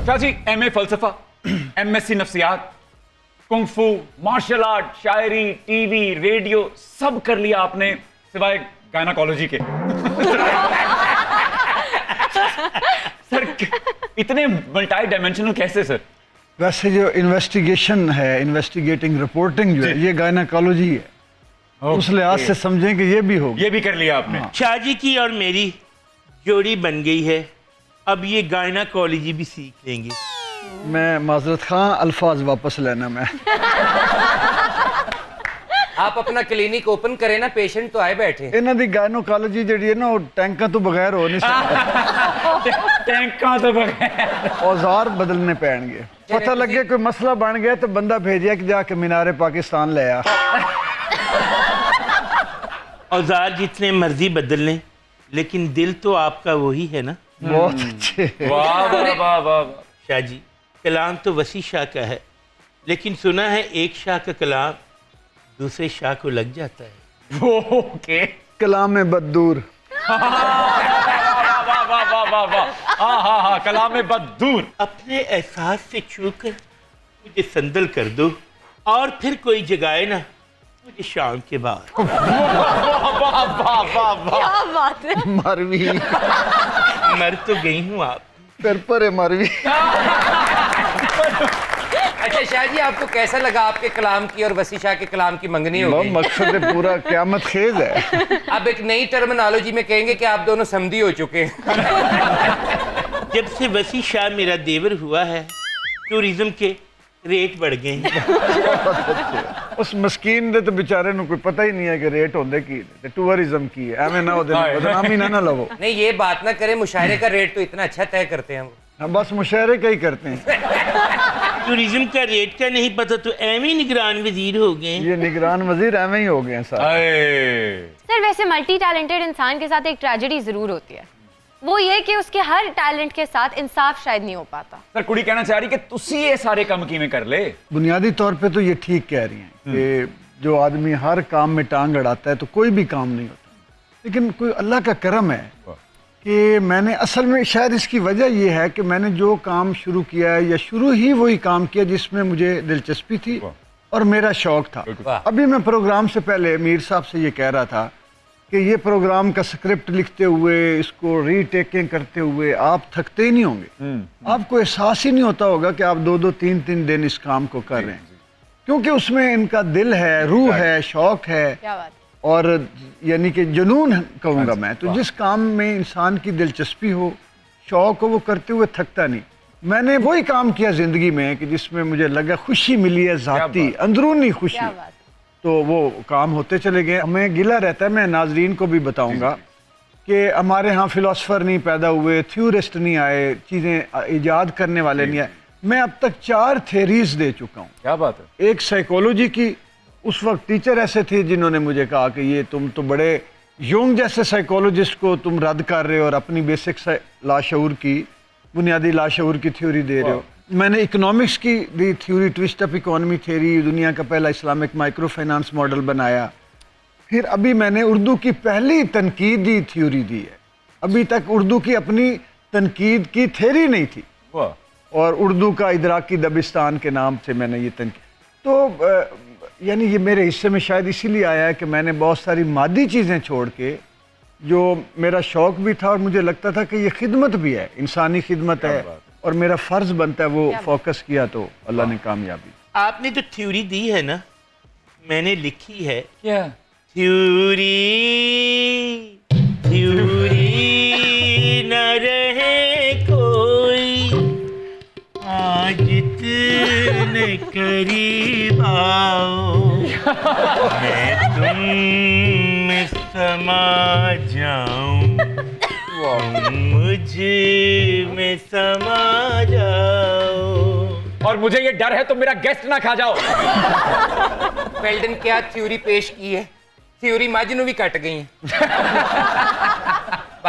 Shah ji MA फलसफा, MSc नफ्सियात, kung fu, martial art, शायरी, टीवी, रेडियो सब कर लिया आपने सिवाय गायनाकोलॉजी के। सर इतने मल्टी डायमेंशनल कैसे सर? वैसे जो इन्वेस्टिगेशन है, इन्वेस्टिगेटिंग रिपोर्टिंग जो है, ये गायनाकोलॉजी है। उस लिहाज से समझें कि ये भी होगा। ये भी कर लिया आपने। शाह जी की और मेरी जोड़ी बन गई है, अब ये गायनाकोलॉजी भी सीख लेंगे। मैं माजरत खां, अल्फाज वापस लेना मैं। आप अपना क्लिनिक ओपन करें ना, पेशेंट तो आए बैठे। इन्हां दी गायनाकोलॉजी जिहड़ी है ना, वो टैंकां तो बगैर हो नहीं सकती। टैंकां तो बगैर औजार बदलने पैणगे। पता लगे कोई मसला बन गया तो बंदा भेजिया कि जाके मीनारे पाकिस्तान ले आ। औजार जितने मर्जी बदल लें, लेकिन दिल तो आपका वही है ना। बहुत अच्छे। वाह वाह वाह वाह। शाह जी, कलाम तो वसी शाह का है, लेकिन सुना है एक शाह का कलाम दूसरे शाह को लग जाता है। ओके। कलाम बददूर। वाह वाह वाह वाह वाह। हाँ, कलाम बददूर। अपने एहसास से छू कर मुझे संदल कर दो, और फिर कोई जगाए ना मुझे शाम के बाद। वाह वाह वाह वाह। क्या बात है। मरवी मर तो गई हूँ आप। फिर पर मरवी। अच्छा शाह जी, आपको कैसा लगा आपके कलाम की और वसी शाह के कलाम की मंगनी हो गई? मकसद पूरा क़यामत खेज है। अब एक नई टर्मिनोलॉजी में कहेंगे कि आप दोनों समधी हो चुके हैं। जब से वसी शाह मेरा देवर हुआ है, टूरिज्म के रेट बढ़ गए हैं। उस मस्कीन दे तो बेचारे नु कोई पता ही नहीं है कि रेट होंदे की ते टूरिज्म की है। एवें ना ओदे बदनामी ना लवो। नहीं, ये बात ना करें, मुशायरे का रेट तो इतना अच्छा तय करते हैं वो। हम बस मुशायरे का ही करते हैं। टूरिज्म का रेट का नहीं पता तो एवं निगरान वजीर हो गए। ये निगरान वजीर एवें ही हो गए हैं साहब। सर वैसे मल्टी टैलेंटेड इंसान के साथ एक ट्रेजेडी जरूर होती है, वो ये कि उसके हर टैलेंट के साथ इंसाफ शायद नहीं हो पाता। सर कुड़ी कहना चाह रही कि तुसी ये सारे काम किवें कर ले। बुनियादी तौर पे तो ये ठीक कह रही हैं कि जो आदमी हर काम में टांग अड़ाता है तो कोई भी काम नहीं होता, लेकिन कोई अल्लाह का करम है कि मैंने असल में शायद इसकी वजह ये है कि मैंने जो काम शुरू किया है या शुरू ही वही काम किया जिसमें मुझे दिलचस्पी थी और मेरा शौक था। अभी मैं प्रोग्राम से पहले मीर साहब से ये कह रहा था कि ये प्रोग्राम का स्क्रिप्ट लिखते हुए, इसको रीटेकिंग करते हुए आप थकते ही नहीं होंगे। आपको एहसास ही नहीं होता होगा कि आप 2-2, 3-3 दिन इस काम को कर रहे हैं, क्योंकि उसमें इनका दिल है, रूह है, शौक है, क्या बात। और यानी कि जुनून कहूँगा मैं। तो जिस काम में इंसान की दिलचस्पी हो, शौक हो, वो करते हुए थकता नहीं। मैंने वही काम किया ज़िंदगी में कि जिसमें मुझे लगा खुशी मिली है, ज़ाती अंदरूनी खुशी, क्या बात। तो वो काम होते चले गए। हमें गिला रहता है, मैं नाजरीन को भी बताऊंगा कि हमारे यहाँ फिलोसफर नहीं पैदा हुए, थ्योरिस्ट नहीं आए, चीज़ें ईजाद करने वाले नहीं आए। मैं अब तक 4 थेरीज दे चुका हूँ। क्या बात है। एक साइकोलॉजी की, उस वक्त टीचर ऐसे थे जिन्होंने मुझे कहा कि ये तुम तो बड़े यूंग जैसे साइकोलॉजिस्ट को तुम रद्द कर रहे हो और अपनी बेसिक लाशऊर की, बुनियादी लाशऊर की थ्योरी दे रहे हो। मैंने इकोनॉमिक्स की दी theory, twist of economy theory, दुनिया का पहला इस्लामिक माइक्रो फाइनेंस मॉडल बनाया। फिर अभी मैंने उर्दू की पहली तनकीदी थ्योरी दी है। अभी तक उर्दू की अपनी तनकीद की थ्योरी नहीं थी, और उर्दू का इदराकी दबिस्तान के नाम से मैंने ये तनकीद। तो यानी ये मेरे हिस्से में शायद इसीलिए आया है कि मैंने बहुत सारी मादी चीज़ें छोड़ के, जो मेरा शौक भी था और मुझे लगता था कि ये खिदमत भी है, इंसानी खिदमत है और मेरा फ़र्ज़ बनता है, वो फोकस किया तो अल्लाह ने कामयाबी। आपने जो थ्योरी दी है ना, मैंने लिखी है। क्या थ्योरी थ्योरी न रहे कोई, आज इतने करीब आओ, मैं तुम में समा जाऊं, मुझ में समा जाओ। और मुझे ये डर है तो मेरा गेस्ट ना खा जाओ। वेल्डन क्या थ्योरी पेश की है, थ्योरी मजनू भी कट गई।